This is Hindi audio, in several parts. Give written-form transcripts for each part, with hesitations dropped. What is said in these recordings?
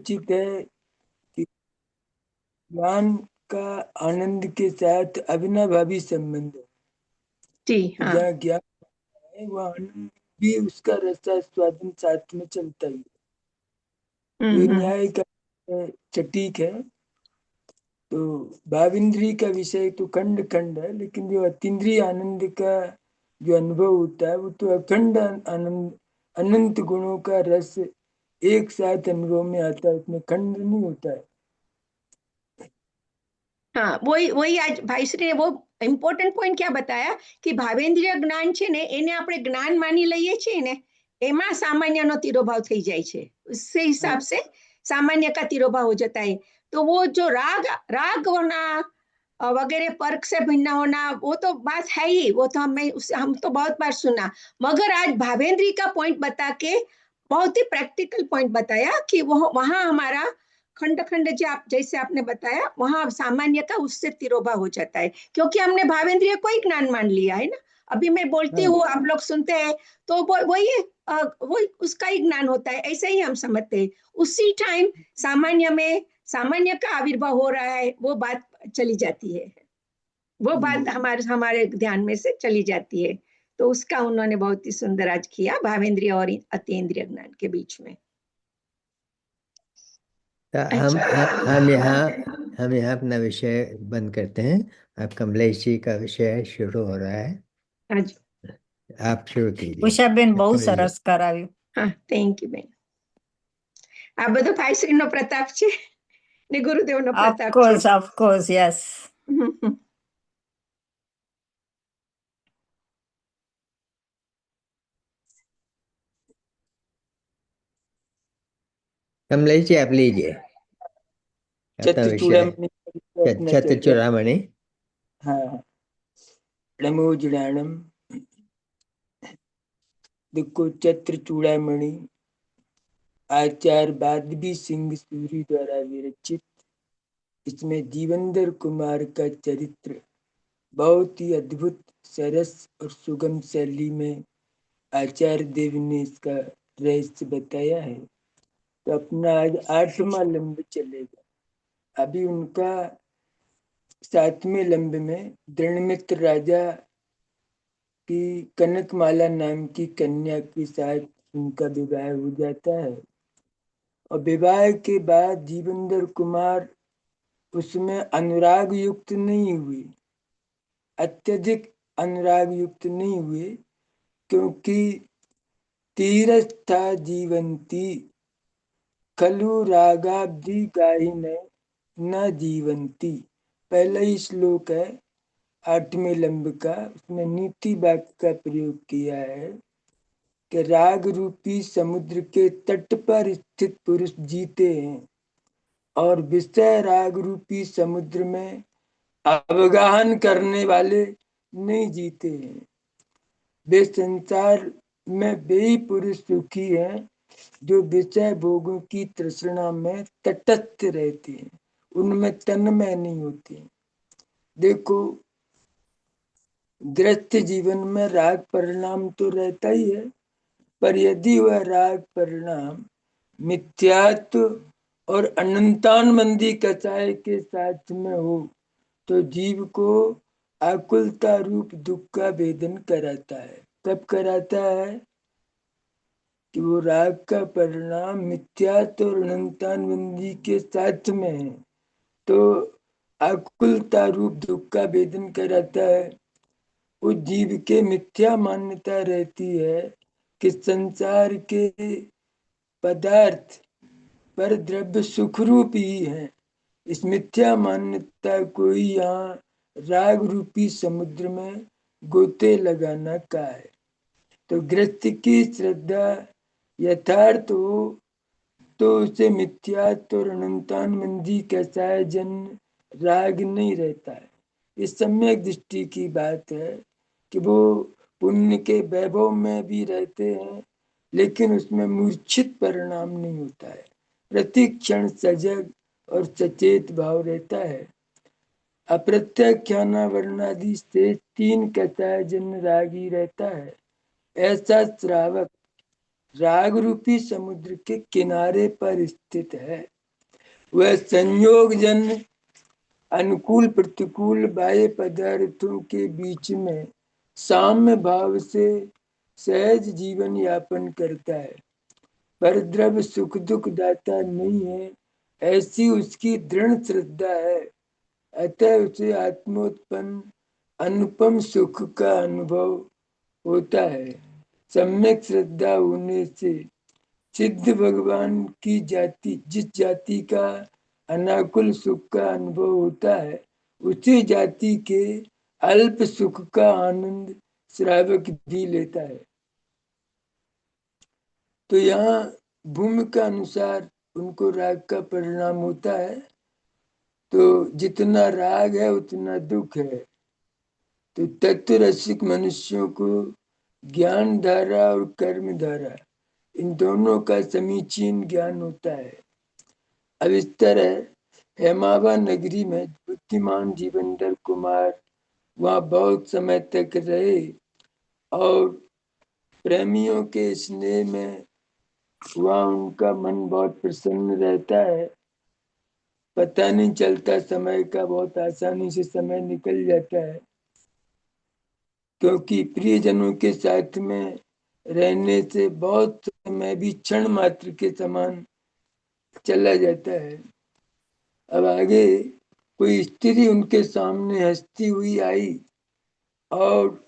उचित है कि ज्ञान का आनंद के साथ अविनाभावी संबंध है। जी हाँ। जहाँ ज्ञान है वहाँ आनंद भी उसका रसास्वादन साथ में चलता ही है। तो ये हम्म। न्याय का सटीक है। तो भाविंद्री का विषय तो खंड खंड है, लेकिन जो अतीन्द्रिय आनंद का जो अनुभव होता है वो तो अखंड आनंद, अनंत गुणों का रस एक साथ अनुभव में आता है, उसमें खंड नहीं होता है। हाँ, वही वही आज भाई श्री ने वो ઇમ્પોર્ટન્ટ પોઈન્ટ ક્યાં બતાયા કે ભાવેન્દ્રિય જ્ઞાન છે ને એને આપણે જ્ઞાન માની લઈએ છીએ ને, એમાં સામાન્યનો तिरोभाव થઈ જાય છે। उससे हिसाब से सामान्य का तिरोभाव हो जाता है। तो वो जो राग राग होना वगैरह पर्क से भिन्न होना वो तो बात है ही, वो तो हम तो बहुत बार सुना। मगर आज भावेंद्री का पॉइंट बता के बहुत ही प्रैक्टिकल पॉइंट बताया कि वो वहां हमारा खंड खंड जो आप जैसे आपने बताया वहां सामान्य का उससे तिरोभाव हो जाता है, क्योंकि हमने भावेंद्रिय को ही ज्ञान मान लिया है ना। अभी मैं बोलती हाँ हूँ, आप लोग सुनते हैं, तो वही उसका ही ज्ञान होता है, ऐसे ही हम समझते हैं। उसी टाइम सामान्य में सामान्य का आविर्भाव हो रहा है, वो बात चली जाती है, वो बात हमारे हमारे ध्यान में से चली जाती है। तो उसका उन्होंने बहुत ही सुंदर आज किया भावेंद्रिय और अतीन्द्रिय ज्ञान के बीच में। तो हम अच्छा। हम यहाँ अपना विषय बंद करते हैं। अब कमलेश जी का विषय शुरू हो रहा है, हाँ जी। आप शुरू कीजिए। ઉષાબેન બહુ कमलेश जी। સરસ કરાવ્યું। હા, થેન્ક યુ બેન। આ બધો ભાઈશ્રીનો પ્રતાપ છે ને ગુરુદેવનો પ્રતાપ છે। Of course yes. कमलेश जी आप लीजिए अपना चत्र विषय। चूड़ामणि अपना चल चतुर रहा है। चूड़ामणि। हाँ, नमोजुड़ाणम। देखो, चत्र चूड़ामणि आचार्य बादबी सिंह सूरी द्वारा विरचित। इसमें जीवंदर कुमार का चरित्र बहुत ही अद्भुत, सरस और सुगम शैली में आचार्य देव ने इसका रहस्य बताया है। तो अपना आज 8वां लंब चलेगा। अभी उनका 7वें लंब में दृढ़मित्र राजा की कनकमाला नाम की कन्या के साथ उनका विवाह हो जाता है। और विवाह के बाद जीवंदर कुमार उसमें अनुराग युक्त नहीं हुए, अत्यधिक अनुराग युक्त नहीं हुए, क्योंकि तीरस्था जीवंती खलु रागाब्धि गाहिने न जीवंती। पहला ही श्लोक है 8वें लंब का, उसमें नीति वाक्य का प्रयोग किया है कि राग रूपी समुद्र के तट पर स्थित पुरुष जीते हैं और विषय राग रूपी समुद्र में अवगाहन करने वाले नहीं जीते हैं। वे संसार में वे ही पुरुष सुखी हैं जो विषय भोगों की तृष्णा में तटस्थ रहते हैं, उनमें तन्मय नहीं होते। देखो, गृहस्थ जीवन में राग परिणाम तो रहता ही है, पर यदि वह राग परिणाम मिथ्यात्व और अनंतानबंदी कसाय के साथ में हो तो जीव को आकुलता रूप दुख का वेदन कराता है। कब कराता है कि वो राग का परिणाम मिथ्यात्व और अनंतानबंदी के साथ में है, तो आकुलता रूप दुख का वेदन कराता है। उस जीव के मिथ्या मान्यता रहती है कि संसार के पदार्थ पर द्रव्य सुखरूप ही है। इस मिथ्या मान्यता को ही यहाँ राग रूपी समुद्र में गोते लगाना का है। तो गृहस्थ की श्रद्धा यथार्थ हो तो उसे मिथ्यात्व और अनंतानबंदी कसाय जन्य राग नहीं रहता है। इस सम्यक दृष्टि की बात है कि वो पुण्य के वैभव में भी रहते हैं, लेकिन उसमें मूर्छित परिणाम नहीं होता है। प्रतिक्षण सजग और सचेत भाव रहता है। अप्रत्यक्षाना वर्णादि से 3 कसाय जन्य राग ही रहता है। ऐसा श्रावक राग रूपी समुद्र के किनारे पर स्थित है। वह संयोग जन अनुकूल प्रतिकूल बाह्य पदार्थों के बीच में साम्य भाव से सहज जीवन यापन करता है। पर द्रव्य सुख दुख दाता नहीं है, ऐसी उसकी दृढ़ श्रद्धा है। अतः उसे आत्मोत्पन्न अनुपम सुख का अनुभव होता है। सम्यक श्रद्धा होने से सिद्ध भगवान की जाति, जिस जाति का अनाकुल सुख का अनुभव होता है, उसी जाति के अल्प सुख का आनंद श्रावक भी लेता है। तो यहाँ भूमि का अनुसार उनको राग का परिणाम होता है। तो जितना राग है उतना दुख है। तो तत्व रसिक मनुष्यों को ज्ञान धारा और कर्म धारा, इन दोनों का समीचीन ज्ञान होता है। अब इस तरह हेमावा नगरी में बुद्धिमान जीवनधर कुमार वहां बहुत समय तक रहे और प्रेमियों के स्नेह में वहां उनका मन बहुत प्रसन्न रहता है। पता नहीं चलता समय का, बहुत आसानी से समय निकल जाता है, क्योंकि प्रियजनों के साथ में रहने से बहुत समय भी क्षण मात्र के समान चला जाता है। अब आगे कोई स्त्री उनके सामने हंसती हुई आई और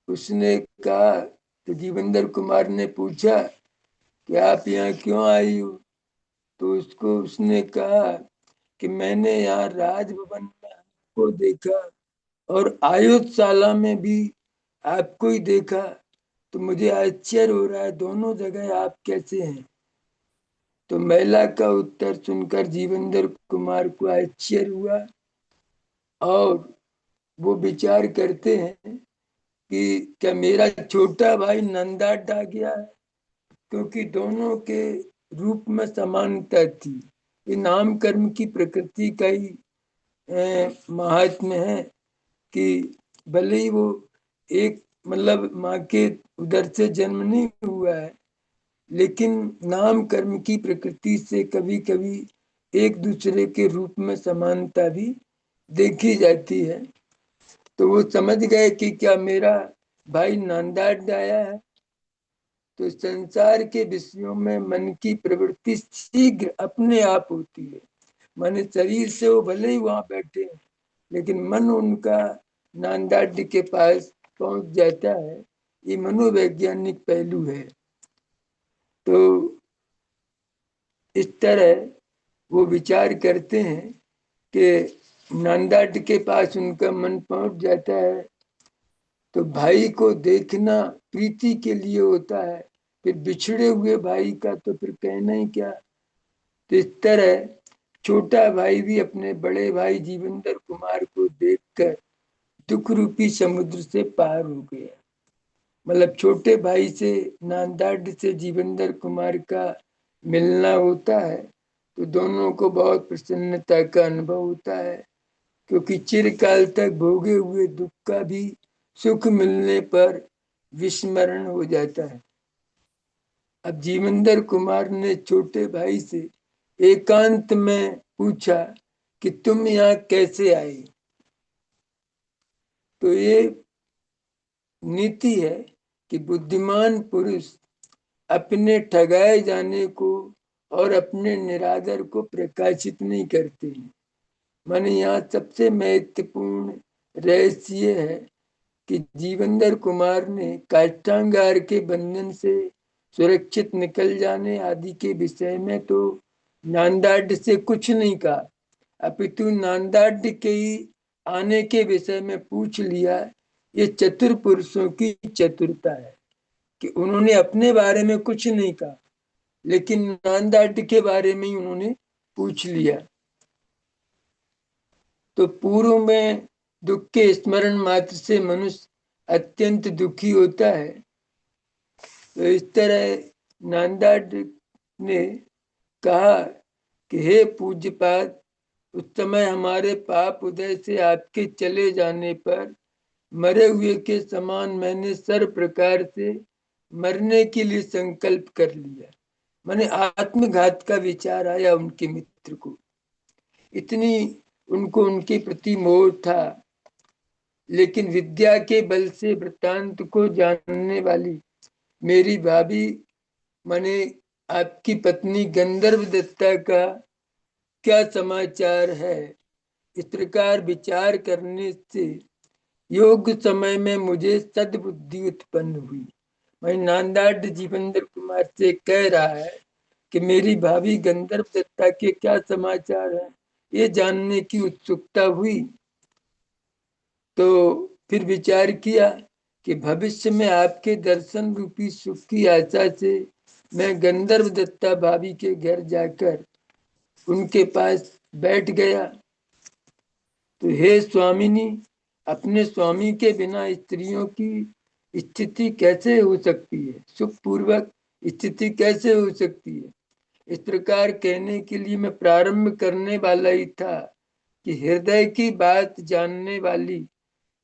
उसने कहा, तो जीवनधर कुमार ने पूछा कि आप यहाँ क्यों आई हो? तो उसने कहा कि मैंने यहाँ राजभवन में आपको देखा और आयुधशाला में भी आपको ही देखा, तो मुझे आश्चर्य हो रहा है, दोनों जगह आप कैसे हैं? तो महिला का उत्तर सुनकर जीवनधर कुमार को आश्चर्य हुआ और वो विचार करते हैं कि क्या मेरा छोटा भाई नंदाट आ गया है? क्योंकि दोनों के रूप में समानता थी। ये नाम कर्म की प्रकृति का ही महात्म्य है कि भले ही वो एक मतलब माँ के उदर से जन्म नहीं हुआ है, लेकिन नाम कर्म की प्रकृति से कभी कभी एक दूसरे के रूप में समानता भी देखी जाती है। तो वो समझ गए कि क्या मेरा भाई नंदाट आया है। तो संसार के विषयों में मन की प्रवृत्ति शीघ्र अपने आप होती है। मन शरीर से वो भले ही वहां बैठे हैं, लेकिन मन उनका नांदाढ़ के पास पहुंच जाता है। ये मनोवैज्ञानिक पहलू है। तो इस तरह वो विचार करते हैं कि नांदाढ़ के पास उनका मन पहुंच जाता है। तो भाई को देखना प्रीति के लिए होता है, फिर बिछड़े हुए भाई का तो फिर कहना ही क्या। तो इस तरह छोटा भाई भी अपने बड़े भाई जीवनधर कुमार को देखकर दुख रूपी समुद्र से पार हो गया। मतलब छोटे भाई से नांदाढ़ से जीवनधर कुमार का मिलना होता है तो दोनों को बहुत प्रसन्नता का अनुभव होता है, क्योंकि चिरकाल तक भोगे हुए दुख का भी सुख मिलने पर विस्मरण हो जाता है। अब जीवनधर कुमार ने छोटे भाई से एकांत में पूछा कि तुम यहाँ कैसे आए? तो ये नीति है कि बुद्धिमान पुरुष अपने ठगाए जाने को और अपने निरादर को प्रकाशित नहीं करते हैं। माने यहाँ सबसे महत्वपूर्ण रहस्य है कि जीवनधर कुमार ने काष्ठांगार के बंधन से सुरक्षित निकल जाने आदि के विषय में तो नांदाढ़ से कुछ नहीं कहा, अपितु नांदाढ़ के ही आने के विषय में पूछ लिया। ये चतुर पुरुषों की चतुरता है कि उन्होंने अपने बारे में कुछ नहीं कहा, लेकिन नांदाढ़ के बारे में ही उन्होंने पूछ लिया। तो पूर्व में दुख के स्मरण मात्र से मनुष्य अत्यंत दुखी होता है। तो इस तरह नांदाढ़ ने कहा कि हे पूज्यपाद, उस समय हमारे पाप उदय से आपके चले जाने पर मरे हुए के समान मैंने सर्व प्रकार से मरने के लिए संकल्प कर लिया। माने आत्मघात का विचार आया उनके मित्र को। इतनी उनको उनके प्रति मोह था। लेकिन विद्या के बल से वृत्तांत को जानने वाली मेरी भाभी, माने आपकी पत्नी गंधर्व दत्ता का क्या समाचार है, इस प्रकार विचार करने से योग्य समय में मुझे सद्बुद्धि उत्पन्न हुई। मैं नांदाड जीवेंद्र कुमार से कह रहा है कि मेरी भाभी गंधर्व दत्ता के क्या समाचार है, ये जानने की उत्सुकता हुई। तो फिर विचार किया कि भविष्य में आपके दर्शन रूपी सुख की आशा से मैं गंधर्व दत्ता भाभी के घर जाकर उनके पास बैठ गया। तो हे स्वामिनी, अपने स्वामी के बिना स्त्रियों की स्थिति कैसे हो सकती है, सुखपूर्वक स्थिति कैसे हो सकती है। इस प्रकार कहने के लिए मैं प्रारंभ करने वाला ही था कि हृदय की बात जानने वाली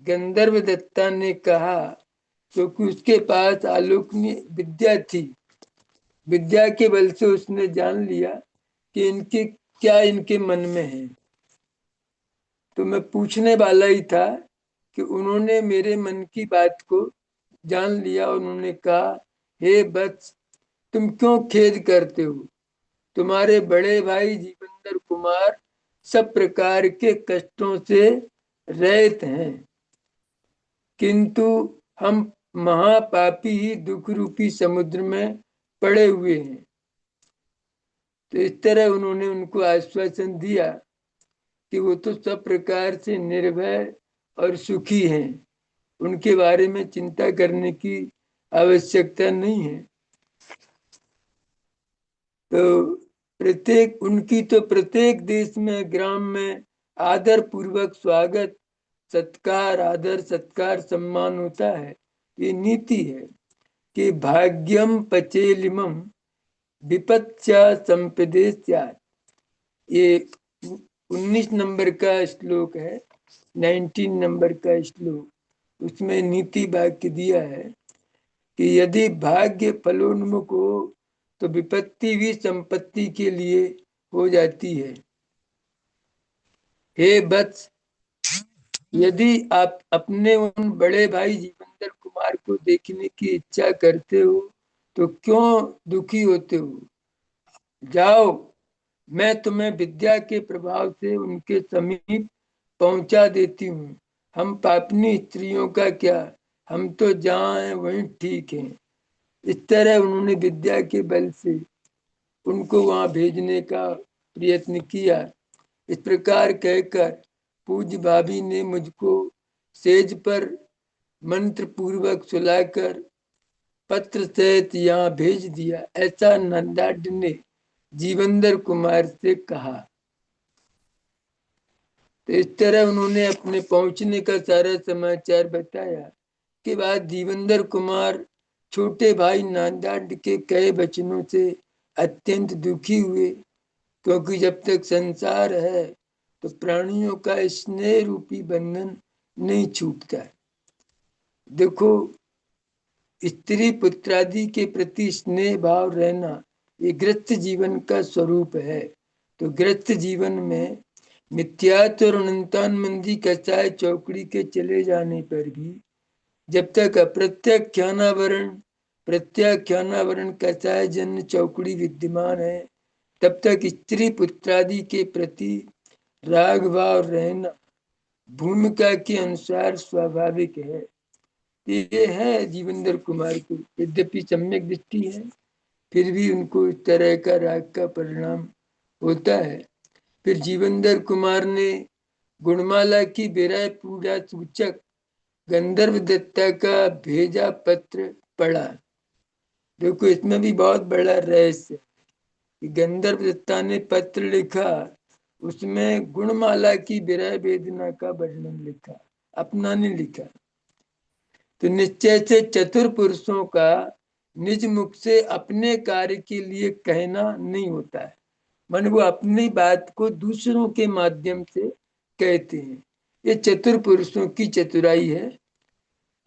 गंधर्व दत्ता ने कहा, क्योंकि उसके पास आलोकनीय विद्या थी, विद्या के बल से उसने जान लिया कि इनके क्या इनके मन में है। तो मैं पूछने वाला ही था कि उन्होंने मेरे मन की बात को जान लिया। उन्होंने कहा, हे वत्स, तुम क्यों खेद करते हो? तुम्हारे बड़े भाई जीवेंद्र कुमार सब प्रकार के कष्टों से रहित हैं, किंतु हम महापापी ही दुख रूपी समुद्र में पड़े हुए हैं। तो इस तरह उन्होंने उनको आश्वासन दिया कि वो तो सब प्रकार से निर्भय और सुखी हैं, उनके बारे में चिंता करने की आवश्यकता नहीं है। तो उनकी तो प्रत्येक देश में ग्राम में आदर पूर्वक स्वागत सत्कार, आदर सत्कार सम्मान होता है। ये नीति है कि भाग्यम पचेलिमम विपत्या संपदेस्यात्। ये 19 नंबर का श्लोक है, 19 नंबर का श्लोक। उसमें नीति वाक्य दिया है कि यदि भाग्य फलोन्मुख हो तो विपत्ति भी संपत्ति के लिए हो जाती है। हे वत्स, यदि आप अपने उन बड़े भाई जीवेंद्र कुमार को देखने की इच्छा करते हो तो क्यों दुखी होते हो? जाओ, मैं तुम्हें विद्या के प्रभाव से उनके समीप पहुंचा देती हूँ। हम पापनी स्त्रियों का क्या, हम तो जहाँ हैं वहीं ठीक हैं। इस तरह उन्होंने विद्या के बल से उनको वहां भेजने का प्रयत्न किया। इस प्रकार कहकर पूज्य भाभी ने मुझको सेज पर मंत्र पूर्वक सुलाकर पत्र सहित यहाँ भेज दिया, ऐसा नंदाड ने जीवेंद्र कुमार से कहा। तो इस तरह उन्होंने अपने पहुंचने का सारा समाचार बताया। के बाद जीवेंद्र कुमार छोटे भाई नंदाड के कई वचनों से अत्यंत दुखी हुए, क्योंकि जब तक संसार है तो प्राणियों का स्नेह रूपी बंधन नहीं छूटता। देखो, स्त्री पुत्रादि के प्रति स्नेह भाव रहना ये गृहस्थ जीवन का स्वरूप है। तो गृहस्थ जीवन में मिथ्यात्व और अनंतान मंदी कचाय चौकड़ी के चले जाने पर भी जब तक अप्रत्याख्यानावरण प्रत्याख्यानावरण कचाय जन्य चौकड़ी विद्यमान है, तब तक स्त्री पुत्रादि के प्रति राग भाव रहना भूमिका के अनुसार स्वाभाविक है। ये है जीवेंद्र कुमार को, यद्यपि सम्यक दृष्टि है, फिर भी उनको इस तरह का राग का परिणाम होता है। फिर जीवेंद्र कुमार ने गुणमाला की विरह पूजा सूचक गंधर्व दत्ता का भेजा पत्र पढ़ा। देखो, इसमें भी बहुत बड़ा रहस्य कि गंधर्व दत्ता ने पत्र लिखा, उसमें गुणमाला की विरह वेदना का वर्णन लिखा, अपना नहीं लिखा। तो निश्चय से चतुर पुरुषों का निज मुख से अपने कार्य के लिए कहना नहीं होता है, मन वो अपनी बात को दूसरों के माध्यम से कहते हैं। ये चतुर पुरुषों की चतुराई है।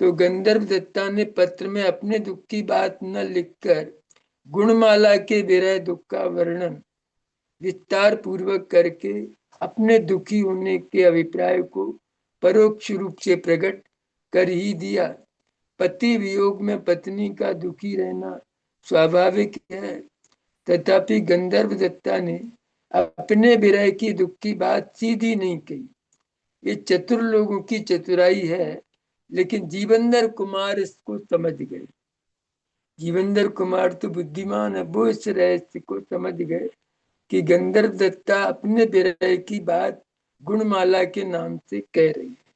तो गंधर्व दत्ता ने पत्र में अपने दुख की बात न लिखकर गुणमाला के विरह दुख का वर्णन विस्तार पूर्वक करके अपने दुखी होने के अभिप्राय को परोक्ष रूप से प्रकट कर ही दिया। पति वियोग में पत्नी का दुखी रहना स्वाभाविक है, तथापि गंधर्व दत्ता ने अपने विरह की दुख की बात सीधी नहीं कही। ये चतुर लोगों की चतुराई है, लेकिन जीवनधर कुमार इसको समझ गए। जीवनधर कुमार तो बुद्धिमान है, वो इस रहस्य को समझ गए कि गंधर्व दत्ता अपने विरह की बात गुणमाला के नाम से कह रही है।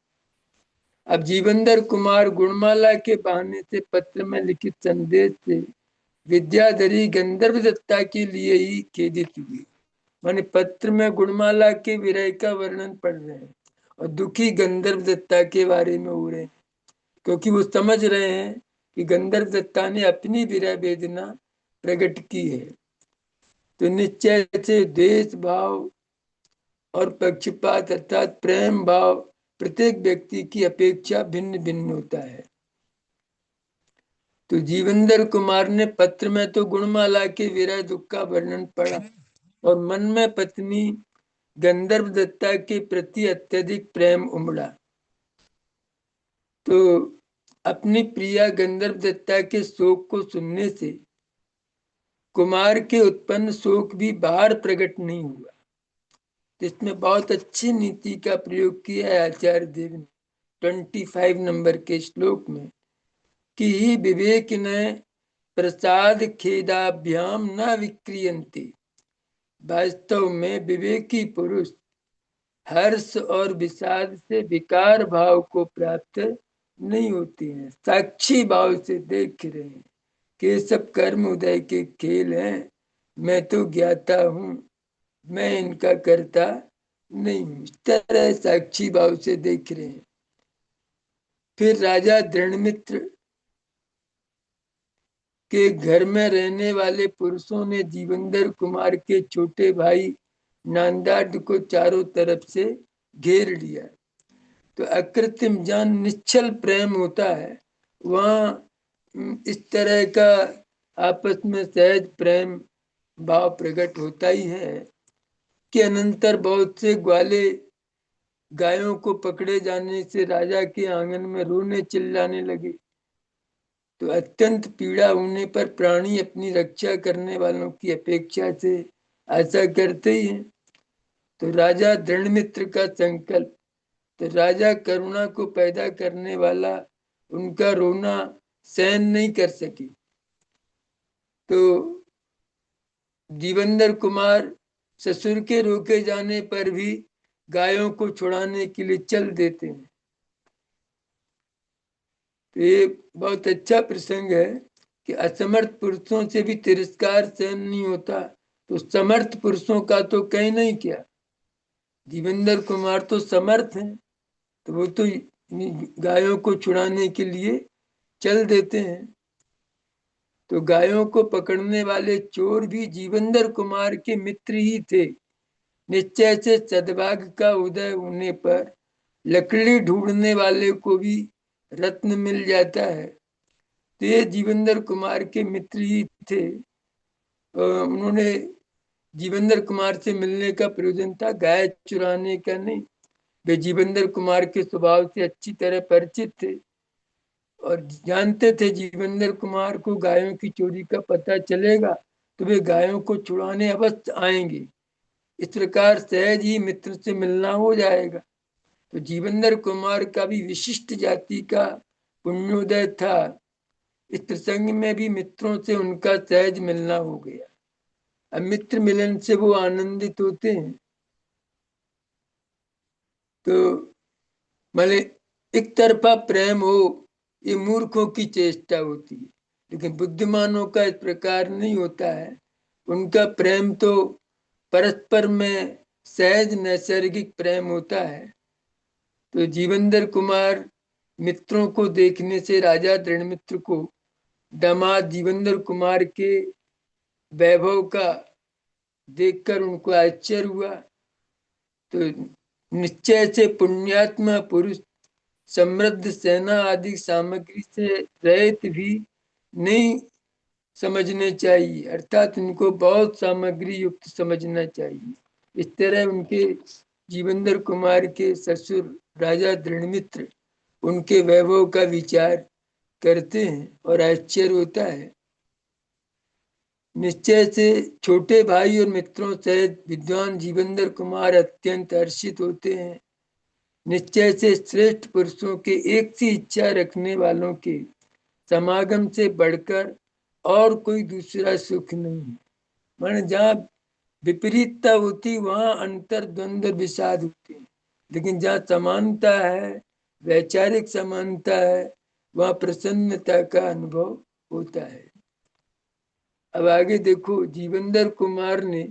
अब जीवनधर कुमार गुणमाला के बहाने से पत्र में लिखित संदेश से विद्याधरी गंधर्व दत्ता के लिए ही खेदित हुई। माने पत्र में गुणमाला के विरह का वर्णन पढ़ रहे हैं और दुखी गंधर्व दत्ता के बारे में हो रहे हैं, क्योंकि वो समझ रहे हैं कि गंधर्व दत्ता ने अपनी विरह वेदना प्रकट की है। तो निश्चय से द्वेष भाव और पक्षपात अर्थात प्रेम भाव प्रत्येक व्यक्ति की अपेक्षा भिन्न भिन्न होता है। तो जीवनधर कुमार ने पत्र में तो गुणमाला के विरह दुख का वर्णन पढ़ा और मन में पत्नी गंधर्व दत्ता के प्रति अत्यधिक प्रेम उमड़ा। तो अपनी प्रिया गंधर्व दत्ता के शोक को सुनने से कुमार के उत्पन्न शोक भी बाहर प्रकट नहीं हुआ। इसमें बहुत अच्छी नीति का प्रयोग किया है आचार्य देव ने 25 नंबर के श्लोक में कि ही विवेक ने प्रसाद खेदाभ्याम न विक्रियन्ते। वास्तव में विवेकी पुरुष हर्ष और विषाद से विकार भाव को प्राप्त नहीं होते हैं, साक्षी भाव से देख रहे हैं कि ये सब कर्म उदय के खेल हैं, मैं तो ज्ञाता हूं, मैं इनका करता नहीं हूं, इस तरह साक्षी भाव से देख रहे हैं। फिर राजा दृढ़मित्र के घर में रहने वाले पुरुषों ने जीवनधर कुमार के छोटे भाई नांदार्ड को चारों तरफ से घेर लिया। तो अकृत्रिम जान निश्चल प्रेम होता है, वहां इस तरह का आपस में सहज प्रेम भाव प्रकट होता ही है कि अनंतर बहुत से ग्वाले गायों को पकड़े जाने से राजा के आंगन में रोने चिल्लाने लगे। तो अत्यंत पीड़ा होने पर प्राणी अपनी रक्षा करने वालों की अपेक्षा से ऐसा करते ही हैं। तो राजा दृढ़मित्र का संकल्प, तो राजा करुणा को पैदा करने वाला उनका रोना सहन नहीं कर सकी। तो जीवनधर कुमार ससुर के रोके जाने पर भी गायों को छुड़ाने के लिए चल देते हैं। तो ये बहुत अच्छा प्रसंग है कि असमर्थ पुरुषों से भी तिरस्कार सहन नहीं होता, तो समर्थ पुरुषों का तो कहीं नहीं किया। जीवनधर कुमार तो समर्थ हैं, तो वो तो गायों को छुड़ाने के लिए चल देते हैं। तो गायों को पकड़ने वाले चोर भी जीवनधर कुमार के मित्र ही थे। निश्चय से सद्भाग्य का उदय होने पर लकड़ी ढूंढने वाले को भी रत्न मिल जाता है। तो ये जीवनधर कुमार के मित्र ही थे। उन्होंने जीवनधर कुमार से मिलने का प्रयोजन था गाय चुराने का नहीं। वे जीवनधर कुमार के स्वभाव से अच्छी तरह परिचित थे और जानते थे जीवनधर कुमार को गायों की चोरी का पता चलेगा तो वे गायों को छुड़ाने अवश्य आएंगे। इस प्रकार सहज ही मित्र से मिलना हो जाएगा। तो जीवनधर कुमार का भी विशिष्ट जाति का पुण्योदय था। इस प्रसंग में भी मित्रों से उनका सहज मिलना हो गया। अब मित्र मिलन से वो आनंदित होते हैं। तो भले एक तरफा प्रेम हो, ये मूर्खों की चेष्टा होती है, लेकिन बुद्धिमानों का इस प्रकार नहीं होता है। उनका प्रेम तो परस्पर में सहज नैसर्गिक प्रेम होता है। तो जीवनधर कुमार मित्रों को देखने से राजा दृढ़मित्र को दामाद जीवनधर कुमार के वैभव का देखकर उनको आश्चर्य हुआ। तो निश्चय से पुण्यात्मा पुरुष समृद्ध सेना आदि सामग्री से रहित भी नहीं समझने चाहिए, अर्थात उनको बहुत सामग्री युक्त समझना चाहिए। इस तरह उनके जीवेंद्र कुमार के ससुर राजा दृढ़मित्र उनके वैभव का विचार करते हैं और आश्चर्य होता है। निश्चय से छोटे भाई और मित्रों सहित विद्वान जीवेंद्र कुमार अत्यंत हर्षित होते हैं। निश्चय से श्रेष्ठ पुरुषों के एक सी इच्छा रखने वालों के समागम से बढ़कर और कोई दूसरा सुख नहीं है। माने जहाँ विपरीतता होती वहां अंतर द्वंद्व विषाद होते हैं, लेकिन जहाँ समानता है, वैचारिक समानता है, वहां प्रसन्नता का अनुभव होता है। अब आगे देखो, जीवेंद्र कुमार ने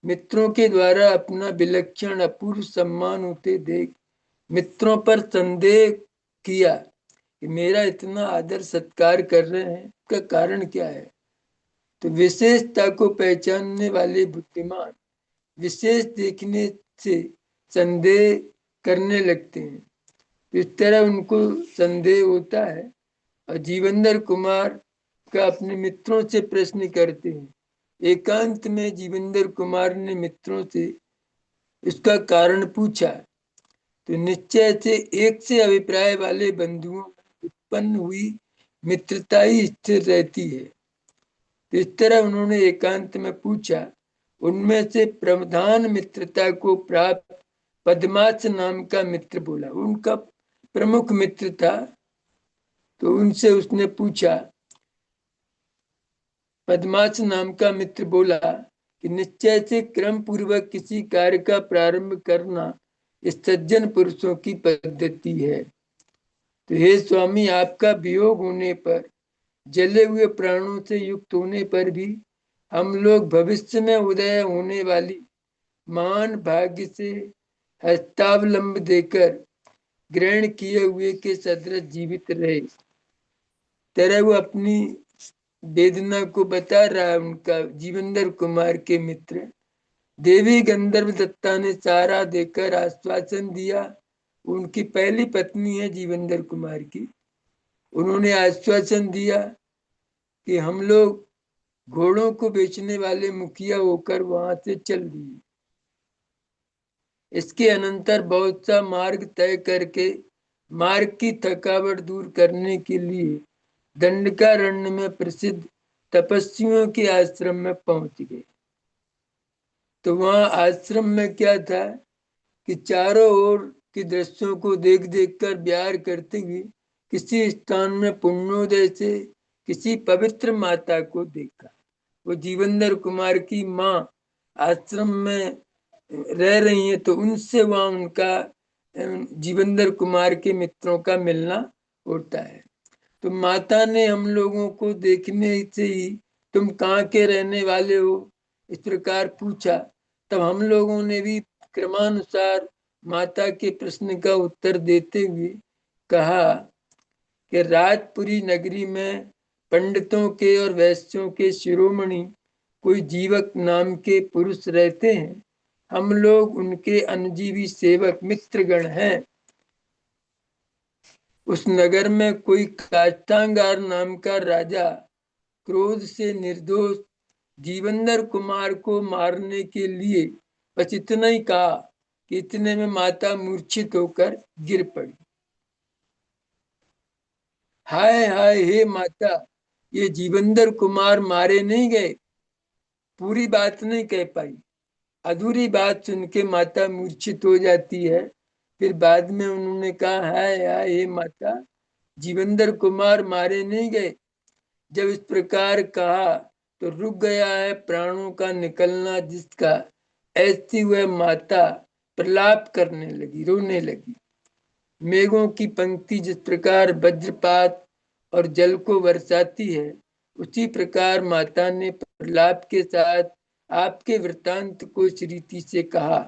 मित्रों के द्वारा अपना विलक्षण अपूर्व सम्मान होते देख मित्रों पर संदेह किया कि मेरा इतना आदर सत्कार कर रहे हैं, इसका कारण क्या है। तो विशेषता को पहचानने वाले बुद्धिमान विशेष देखने से संदेह करने लगते हैं। इस तरह उनको संदेह होता है और जीवेंद्र कुमार का अपने मित्रों से प्रश्न करते हैं। एकांत में जीवेंद्र कुमार ने मित्रों से इसका कारण पूछा तो निश्चय से एक से अभिप्राय वाले बंधुओं में उत्पन्न हुई मित्रता ही स्थिर रहती है। तो इस तरह उन्होंने एकांत में पूछा। उनमें से प्रधान मित्रता को प्राप्त पद्माच नाम का मित्र बोला, उनका प्रमुख मित्र था। तो उनसे उसने पूछा, पद्माच नाम का मित्र बोला कि निश्चय से क्रम पूर्वक किसी कार्य का प्रारंभ करना इस सज्जन पुरुषों की पद्धति है। तो हे स्वामी, आपका वियोग होने पर, जले हुए प्राणों से युक्त होने पर भी हम लोग भविष्य में उदय होने वाली महान भाग्य से हस्तावलंब देकर ग्रहण किए हुए के सदृश जीवित रहे। तरह वो अपनी वेदना को बता रहा है। उनका जीवेंद्र कुमार के मित्र देवी गंधर्व दत्ता ने सहारा देकर आश्वासन दिया। उनकी पहली पत्नी है जीवेंद्र कुमार की। उन्होंने आश्वासन दिया कि हम लोग घोड़ों को बेचने वाले मुखिया होकर वहां से चल दिए। इसके अनंतर बहुत सा मार्ग तय करके मार्ग की थकावट दूर करने के लिए दंडकारण्य में प्रसिद्ध तपस्वियों के आश्रम में पहुंच गए। तो वहां आश्रम में क्या था कि चारों ओर के दृश्यों को देख देख कर विहार करते हुए किसी स्थान में पुण्योदय से किसी पवित्र माता को देखा। वो जीवेंद्र कुमार की माँ आश्रम में रह रही है, तो उनसे वहां उनका जीवेंद्र कुमार के मित्रों का मिलना होता है। तो माता ने हम लोगों को देखने से ही तुम कहाँ के रहने वाले हो इस प्रकार पूछा। तब हम लोगों ने भी क्रमानुसार माता के प्रश्न का उत्तर देते हुए कहा कि राजपुरी नगरी में पंडितों के और वैश्यों के शिरोमणि कोई जीवक नाम के पुरुष रहते हैं। हम लोग उनके अनुजीवी सेवक मित्रगण हैं। उस नगर में कोई काष्ठांगार नाम का राजा क्रोध से निर्दोष जीवेंद्र कुमार को मारने के लिए बस इतना ही कहा कि इतने में माता मूर्छित होकर गिर पड़ी। हाय हाय, हे माता, ये जीवेंद्र कुमार मारे नहीं गए। पूरी बात नहीं कह पाई, अधूरी बात सुन के माता मूर्छित हो जाती है। फिर बाद में उन्होंने कहा, हाय हाय, हे माता, जीवेंद्र कुमार मारे नहीं गए। जब इस प्रकार कहा तो रुक गया है प्राणों का निकलना जिसका। ऐसी वह माता प्रलाप करने लगी, रोने लगी। मेघों की पंक्ति जिस प्रकार वज्रपात और जल को बरसाती है, उसी प्रकार माता ने प्रलाप के साथ आपके वृत्तांत को इस रीति से कहा।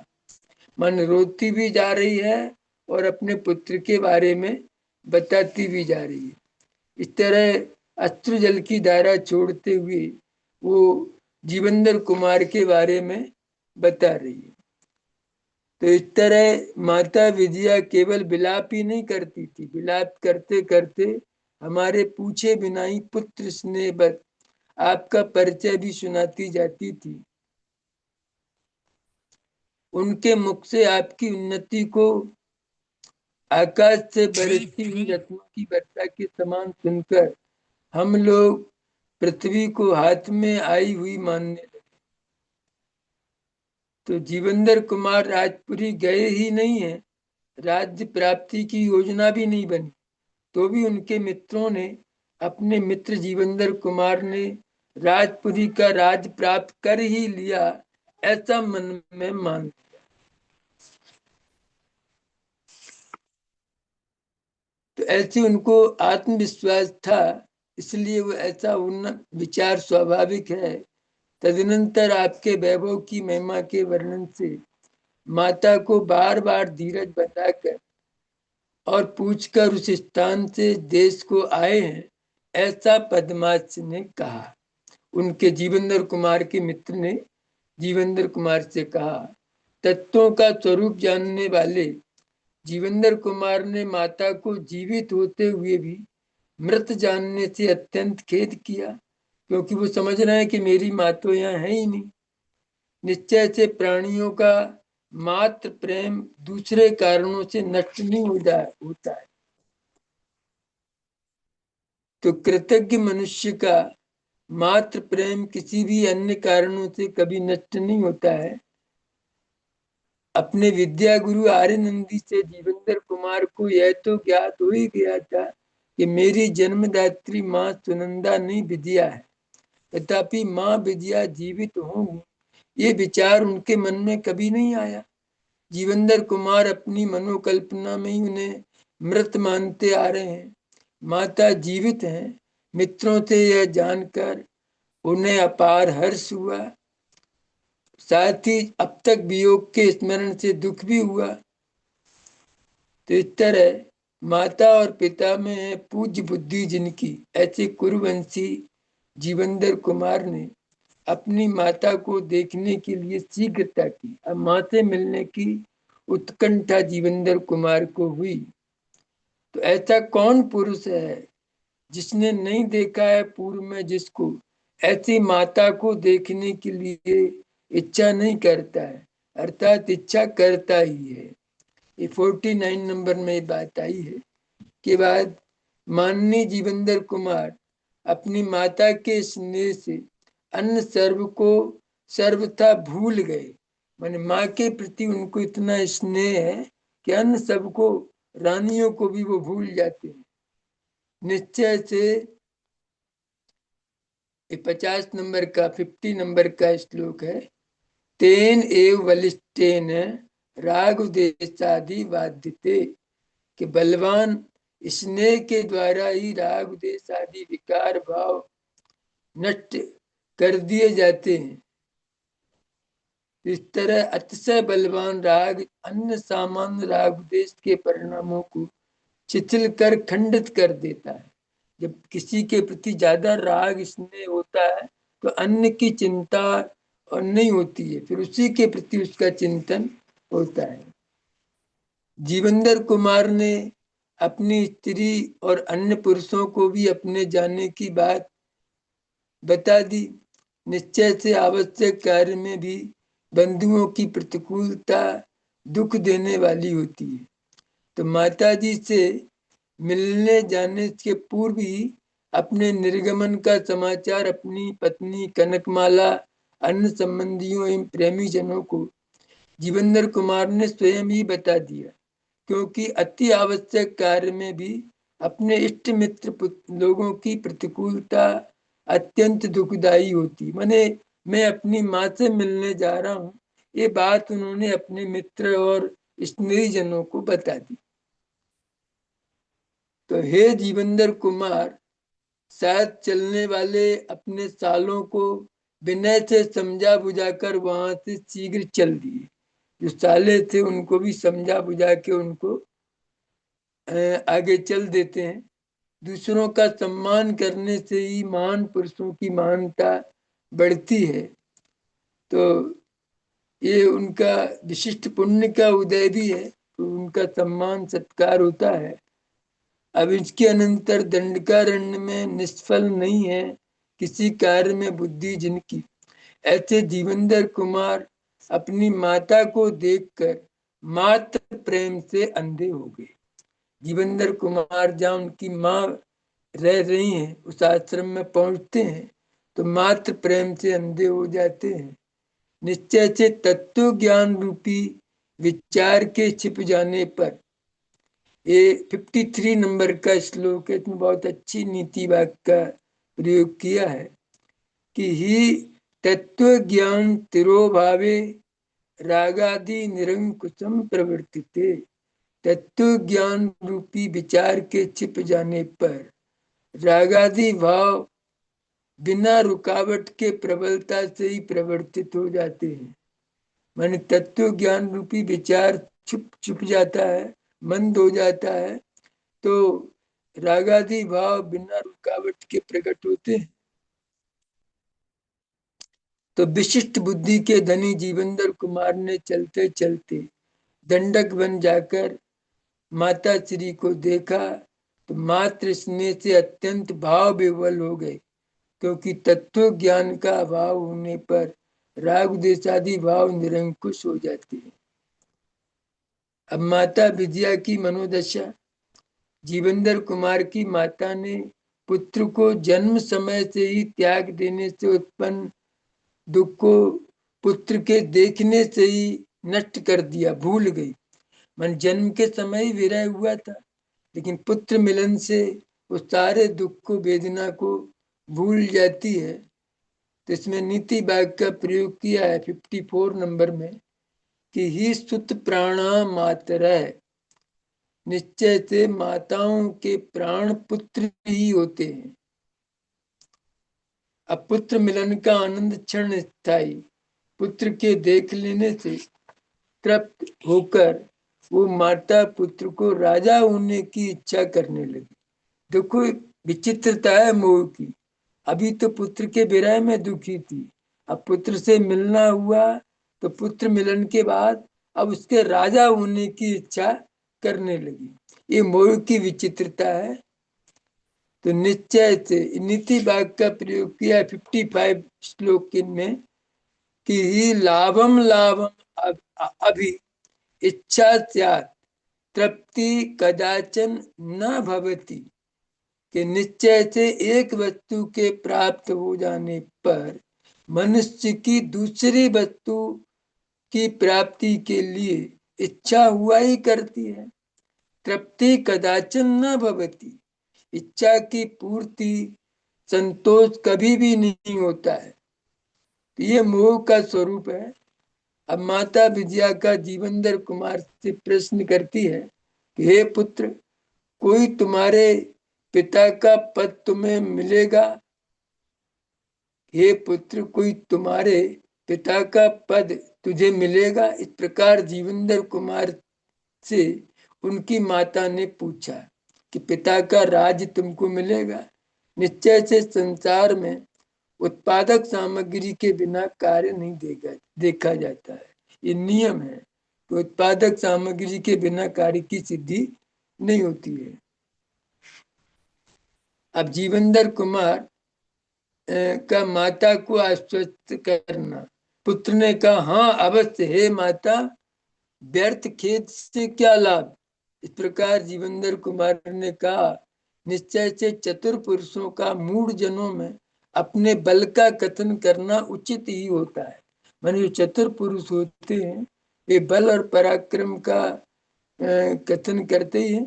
मन रोती भी जा रही है और अपने पुत्र के बारे में बताती भी जा रही है। इस तरह अश्रु जल की धारा छोड़ते हुए वो जीवेंद्र कुमार के बारे में बता रही है। तो इस तरह माता विजया केवल विलाप ही नहीं करती थी, विलाप करते करते हमारे पूछे बिना ही पुत्र स्नेह बस आपका परिचय भी सुनाती जाती थी। उनके मुख से आपकी उन्नति को आकाश से बरसती हुई रत्नों की वर्षा के समान सुनकर हम लोग पृथ्वी को हाथ में आई हुई मानने लगे। तो जीवंदर कुमार राजपुरी गए ही नहीं है, राज्य प्राप्ति की योजना भी नहीं बनी, तो भी उनके मित्रों ने, अपने मित्र जीवंदर कुमार ने राजपुरी का राज प्राप्त कर ही लिया, ऐसा मन में मान। तो ऐसे उनको आत्मविश्वास था, इसलिए वो ऐसा उन्नत विचार स्वाभाविक है। तदनंतर आपके वैभव की महिमा के वर्णन से माता को बार बार धीरज बताकर और पूछकर उस स्थान से देश को आए हैं, ऐसा पद्माक्ष ने कहा। उनके जीवंदर कुमार के मित्र ने जीवंदर कुमार से कहा। तत्वों का स्वरूप जानने वाले जीवंदर कुमार ने माता को जीवित होते हुए भी मृत जानने से अत्यंत खेद किया, क्योंकि वो समझ रहे हैं कि मेरी माँ तो यहाँ है ही नहीं। निश्चय से प्राणियों का मात्र प्रेम दूसरे कारणों से नष्ट नहीं होता है। तो कृतज्ञ मनुष्य का मात्र प्रेम किसी भी अन्य कारणों से कभी नष्ट नहीं होता है। अपने विद्या गुरु आर्यनंदी से जीवंदर कुमार को यह तो ज्ञात हो ही गया था कि मेरी जन्मदात्री माँ सुनंदा नहीं विद्या है, तथापि माँ विद्या जीवित होंगी, ये विचार उनके मन में कभी नहीं आया। जीवंदर कुमार अपनी मनोकल्पना में ही उन्हें मृत मानते आ रहे हैं। माता जीवित हैं, मित्रों से यह जानकर उन्हें अपार हर्ष हुआ, साथ ही अब तक वियोग के स्मरण से दुख भी हुआ। तो इस तरह माता और पिता में है पूज्य बुद्धि जिनकी, ऐसे कुरुवंशी जीवंदर कुमार ने अपनी माता को देखने के लिए शीघ्रता की। अब माँ से मिलने की उत्कंठा जीवंदर कुमार को हुई। तो ऐसा कौन पुरुष है जिसने नहीं देखा है पूर्व में, जिसको ऐसी माता को देखने के लिए इच्छा नहीं करता है, अर्थात इच्छा करता ही है। ये 49 नंबर में बात आई है के बाद माननीय जीवंदर कुमार अपनी माता के स्नेह से अन्य सर्व को सर्वथा भूल गए। माने माँ के प्रति उनको इतना स्नेह है कि अन्य सबको, रानियों को भी वो भूल जाते हैं। निश्चय से 50 नंबर का 50 नंबर का श्लोक है। तेन एव बलिष्ठेन राग देशादि वाद्यते, कि बलवान स्नेह के द्वारा ही राग देश आदि विकार भाव नष्ट कर दिए जाते हैं। इस तरह अतिशय बलवान राग अन्य सामान्य राग देश के परिणामों को शिथिल कर खंडित कर देता है। जब किसी के प्रति ज्यादा राग स्नेह होता है तो अन्य की चिंता और नहीं होती है, फिर उसी के प्रति उसका चिंतन होता है। जीवंदर कुमार ने अपनी स्त्री और अन्य पुरुषों को भी अपने जाने की बात बता दी। निश्चय से आवश्यक कार्य में भी बंधुओं की प्रतिकूलता दुख देने वाली होती है। तो माता जी से मिलने जाने के पूर्व ही अपने निर्गमन का समाचार अपनी पत्नी कनकमाला, अन्य संबंधियों एवं प्रेमी जनों को जीवंदर कुमार ने स्वयं ही बता दिया, क्योंकि अति आवश्यक कार्य में भी अपने इष्ट मित्र लोगों की प्रतिकूलता अत्यंत दुखदायी होती। माने मैं अपनी माँ से मिलने जा रहा हूँ, ये बात उन्होंने अपने मित्र और स्नेहीजनों को बता दी। तो हे जीवंदर कुमार, साथ चलने वाले अपने सालों को विनय से समझा बुझाकर वहां से शीघ्र चल दिए। जो साले थे उनको भी समझा बुझा के उनको आगे चल देते हैं। दूसरों का सम्मान करने से ही महान पुरुषों की महानता बढ़ती है। तो ये उनका विशिष्ट पुण्य का उदय भी है, तो उनका सम्मान सत्कार होता है। अब इसके अनंतर दंडकारण्य में निष्फल नहीं है किसी कार्य में बुद्धि जिनकी, ऐसे जीवनधर कुमार अपनी माता को देखकर मात्र प्रेम से अंधे हो गए। जीवनधर कुमार जहाँ उनकी माँ रह रही हैं उस आश्रम में पहुंचते हैं तो मात्र प्रेम से अंधे हो जाते हैं। निश्चय से तत्व ज्ञान रूपी विचार के छिप जाने पर, ये 53 नंबर का श्लोक है, इसमें बहुत अच्छी नीति वाक्य का प्रयोग किया है कि ही तत्व ज्ञान तिरोभावे रागादि निरंकुशम प्रवर्तिते। तत्व ज्ञान रूपी विचार के छिप जाने पर रागादि भाव बिना रुकावट के प्रबलता से ही प्रवर्तित हो जाते हैं। माने तत्व ज्ञान रूपी विचार छुप जाता है, मंद हो जाता है, तो रागादि भाव बिना रुकावट के प्रकट होते हैं। तो विशिष्ट बुद्धि के धनी जीवनधर कुमार ने चलते चलते दंडक बन जाकर माता श्री को देखा तो मात्र स्नेह से अत्यंत भाव विवल हो गए, क्योंकि तत्व ज्ञान का अभाव होने पर राग देशादि भाव निरंकुश हो जाते हैं। अब माता विजया की मनोदशा। जीवनधर कुमार की माता ने पुत्र को जन्म समय से ही त्याग देने से उत्पन्न दुख को पुत्र के देखने से ही नष्ट कर दिया, भूल गई। मन जन्म के समय ही विरह हुआ था, लेकिन पुत्र मिलन से उस सारे दुख को, वेदना को भूल जाती है। तो इसमें नीति वाक्य का प्रयोग किया है 54 नंबर में कि ही सुत प्राणा मातरः। निश्चय से माताओं के प्राण पुत्र ही होते हैं। अब पुत्र मिलन का आनंद क्षण स्थायी, पुत्र के देख लेने से तृप्त होकर वो माता पुत्र को राजा होने की इच्छा करने लगी। देखो विचित्रता है मोह की। अभी तो पुत्र के विरह में दुखी थी, अब पुत्र से मिलना हुआ तो पुत्र मिलन के बाद अब उसके राजा होने की इच्छा करने लगी। ये मोह की विचित्रता है। तो निश्चय से नीति वाक्य का प्रयोग किया 55 श्लोक में कि ही लाभम लाभम अभी इच्छा स्यात् तृप्ति कदाचन न भवति, कि निश्चय से एक वस्तु के प्राप्त हो जाने पर मनुष्य की दूसरी वस्तु की प्राप्ति के लिए इच्छा हुआ ही करती है। तृप्ति कदाचन न भवति, इच्छा की पूर्ति, संतोष कभी भी नहीं होता है। तो ये मोह का स्वरूप है। अब माता विजया का जीवनधर कुमार से प्रश्न करती है कि हे पुत्र, कोई तुम्हारे पिता का पद तुम्हें मिलेगा? हे पुत्र, कोई तुम्हारे पिता का पद तुझे मिलेगा? इस प्रकार जीवनधर कुमार से उनकी माता ने पूछा कि पिता का राज तुमको मिलेगा। निश्चय से संसार में उत्पादक सामग्री के बिना कार्य नहीं देखा जाता है। ये नियम है कि उत्पादक सामग्री के बिना कार्य की सिद्धि नहीं होती है। अब जीवनधर कुमार का माता को आश्वस्त करना। पुत्र ने कहा हाँ अवश्य, हे माता, व्यर्थ खेद से क्या लाभ। इस प्रकार जीवनधर कुमार ने कहा निश्चय से चतुर पुरुषों का मूढ़ जनों में अपने बल का कथन करना उचित ही होता है। माने जो चतुर पुरुष होते हैं वे बल और पराक्रम का कथन करते ही हैं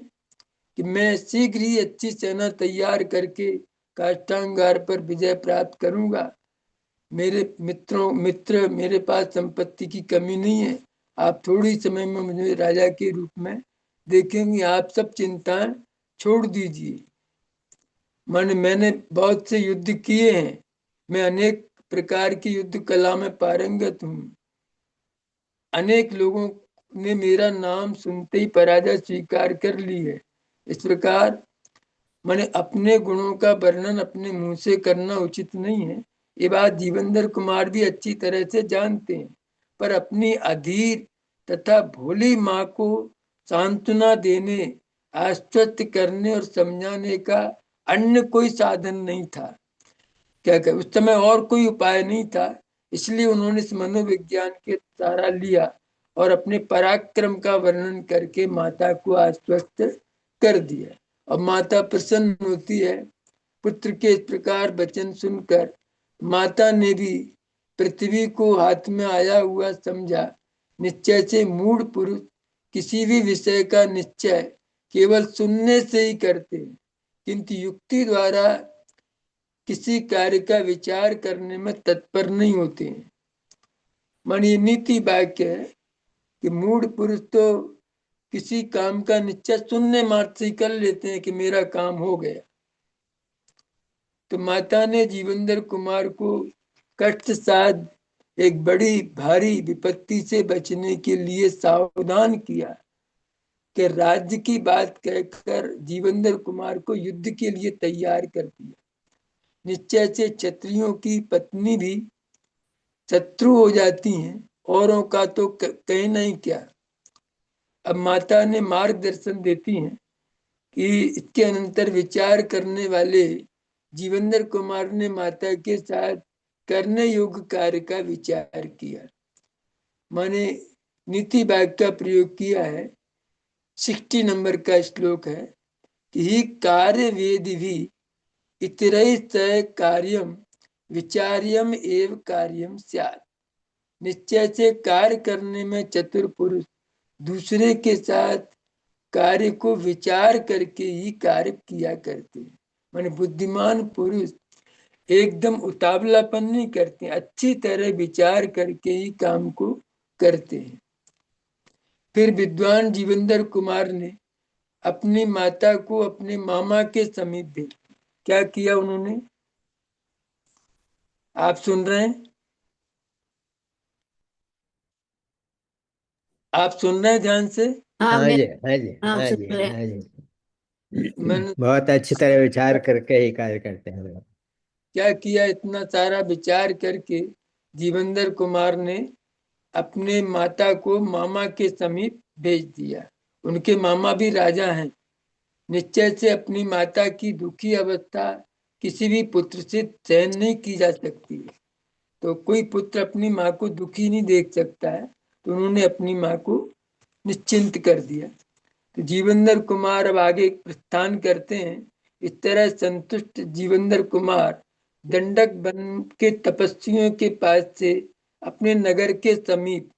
कि मैं शीघ्र ही अच्छी सेना तैयार करके काष्ठांगार पर विजय प्राप्त करूंगा। मेरे मित्र मेरे पास संपत्ति की कमी नहीं है, आप थोड़ी समय में मुझे राजा के रूप में देखेंगे। आप सब चिंताएं छोड़ दीजिए। मैंने बहुत से युद्ध किए हैं, मैं अनेक प्रकार की युद्ध कला में पारंगत हूँ। अनेक लोगों ने मेरा नाम सुनते ही पराजय स्वीकार कर ली है। इस प्रकार मैंने अपने गुणों का वर्णन अपने मुंह से करना उचित नहीं है। ये बात जीवनधर कुमार भी अच्छी तरह से जानते हैं। पर अपनी अधीर तथा भोली माँ को सांत्वना देने, आश्वस्त करने और समझाने का अन्य कोई साधन नहीं था। क्या कर उस समय और कोई उपाय नहीं था, इसलिए उन्होंने इस मनोविज्ञान के सहारा लिया और अपने पराक्रम का वर्णन करके माता को आश्वस्त कर दिया। और माता प्रसन्न होती है। पुत्र के इस प्रकार वचन सुनकर माता ने भी पृथ्वी को हाथ में आया हुआ समझा। निश्चय से मूढ़ पुरुष किसी भी विषय का निश्चय केवल सुनने से ही करते हैं, किंतु युक्ति द्वारा किसी कार्य का विचार करने में तत्पर नहीं होते हैं। मन ये नीति वाक्य है कि मूढ़ पुरुष तो किसी काम का निश्चय सुनने मात्र से ही कर लेते हैं कि मेरा काम हो गया। तो माता ने जीवेंद्र कुमार को कष्ट साध एक बड़ी भारी विपत्ति से बचने के लिए सावधान किया कि राज्य की बात कहकर जीवेंद्र कुमार को युद्ध के लिए तैयार कर दिया। निश्चय से क्षत्रियों की पत्नी भी शत्रु हो जाती हैं, औरों का तो कहना ही क्या। अब माता ने मार्गदर्शन देती हैं कि इसके अनंतर विचार करने वाले जीवेंद्र कुमार ने माता के साथ करने योग्य कार्य का विचार किया। माने नीति वाक्य का प्रयोग किया है। 60 नंबर का श्लोक है कि ही कार्य वेद भी इतरैः सह कार्यम विचार्यम एव कार्यम स्यात्। निश्चय से कार्य करने में चतुर पुरुष दूसरे के साथ कार्य को विचार करके ही कार्य किया करते हैं। माने बुद्धिमान पुरुष एकदम उतावलापन नहीं करते, अच्छी तरह विचार करके ही काम को करते हैं। फिर विद्वान जीवेंद्र कुमार ने अपनी माता को अपने मामा के समीप भेज। क्या किया उन्होंने? आप सुन रहे हैं? आप सुन रहे हैं ध्यान से? हाँ हाँ मैं जी, हाँ जी, हाँ हाँ सुन जी, रहे हाँ जी। मैंने बहुत अच्छी तरह विचार करके ही कार्य करते हैं लोग। क्या किया, इतना सारा विचार करके जीवेंद्र कुमार ने अपने माता को मामा के समीप भेज दिया। उनके मामा भी राजा हैं। निश्चय से अपनी माता की दुखी अवस्था किसी भी पुत्र से सहन नहीं की जा सकती है। तो कोई पुत्र अपनी माँ को दुखी नहीं देख सकता है, तो उन्होंने अपनी माँ को निश्चिंत कर दिया। तो जीवेंद्र कुमार अब आगे प्रस्थान करते हैं। इस तरह संतुष्ट जीवेंद्र कुमार दंडक वन के तपस्वियों के पास से अपने नगर के समीप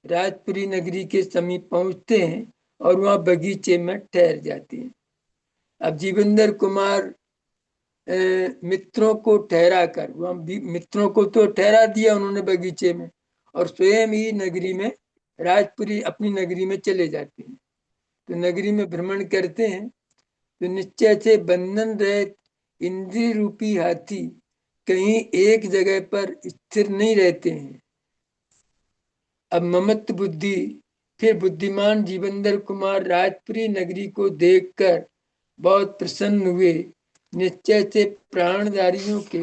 राजपुरी नगरी के समीप पहुंचते हैं और वहां बगीचे में ठहर जाते हैं। अब जीवेंद्र कुमार मित्रों को ठहरा कर, वहां मित्रों को तो ठहरा दिया उन्होंने बगीचे में, और स्वयं ही नगरी में राजपुरी अपनी नगरी में चले जाते हैं। तो नगरी में भ्रमण करते हैं। तो निश्चय से बंधन रहित इंद्रिय रूपी हाथी कहीं एक जगह पर स्थिर नहीं रहते हैं। अब ममत्व बुद्धि फिर बुद्धिमान जीवेंद्र कुमार राजपुरी नगरी को देखकर बहुत प्रसन्न हुए। निश्चय से प्राणधारियों के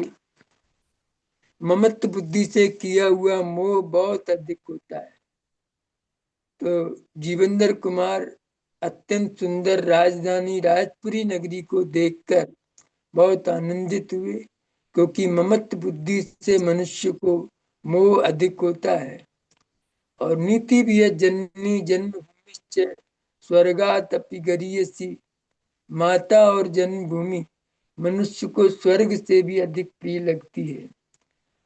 ममत्व बुद्धि से किया हुआ मोह बहुत अधिक होता है। तो जीवेंद्र कुमार अत्यंत सुंदर राजधानी राजपुरी नगरी को देखकर बहुत आनंदित हुए, क्योंकि ममत्व बुद्धि से मनुष्य को मोह अधिक होता है। और नीति भी है, जननी जन्मभूमिश्च स्वर्गात् अपि गरीयसी। माता और जन्मभूमि मनुष्य को स्वर्ग से भी अधिक प्रिय लगती है।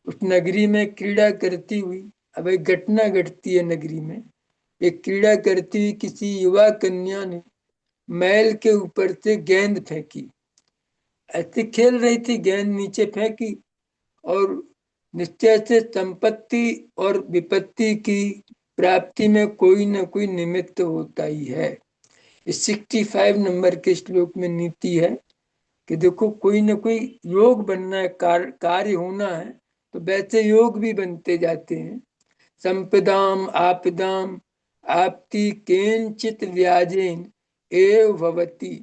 उस नगरी में क्रीड़ा करती हुई अब एक घटना घटती है। नगरी में एक क्रीड़ा करती हुई किसी युवा कन्या ने महल के ऊपर से गेंद फेंकी। ऐसे खेल रही थी, गेंद नीचे फेंकी, और निश्चय से संपत्ति और विपत्ति की प्राप्ति में कोई न कोई निमित्त होता ही है। इस 65 नंबर के श्लोक में नीति है कि देखो कोई न कोई योग बनना है, कार्य होना है, तो वैसे योग भी बनते जाते हैं। संपदाम आपदाम आपति केंचित व्याजेन एव भवति।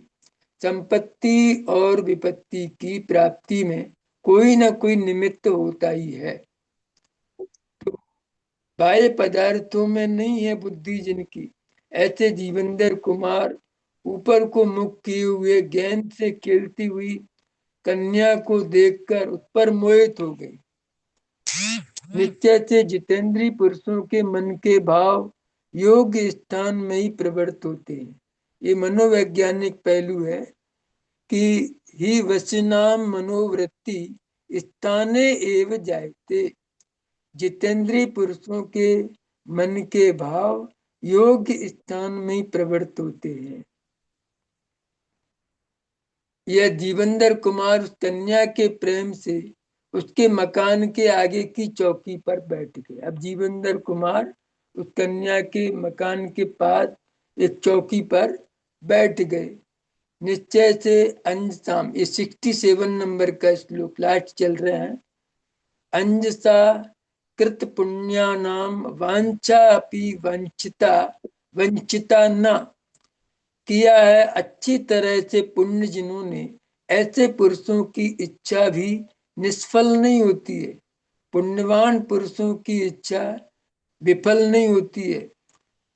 संपत्ति और विपत्ति की प्राप्ति में कोई ना कोई निमित्त होता ही है। तो बाह्य पदार्थों में नहीं है बुद्धि जिनकी, ऐसे जीवंदर कुमार ऊपर को मुख किए हुए गेंद से खेलती हुई कन्या को देखकर उस पर मोहित हो गई। निश्चय से जितेंद्रीय पुरुषों के मन के भाव योग्य स्थान में ही प्रवृत्त होते हैं। ये मनोवैज्ञानिक पहलू है कि ही वचनाम मनोवृत्ति स्थाने एव जायते। जितेंद्रीय पुरुषों के मन के भाव योग्य स्थान में ही प्रवृत्त होते हैं। यह जीवंदर कुमार उस कन्या के प्रेम से उसके मकान के आगे की चौकी पर बैठ गए। अब जीवंदर कुमार उस कन्या के मकान के पास एक चौकी पर बैठ गए। निश्चय से अंजसाम, ये 67 नंबर का श्लोक लास्ट चल रहा है। अंजसा कृत पुण्यानाम वांछा अपि वंचिता न, किया है अच्छी तरह से पुण्य जिन्होंने, ऐसे पुरुषों की इच्छा भी निष्फल नहीं होती है। पुण्यवान पुरुषों की इच्छा विफल नहीं होती है।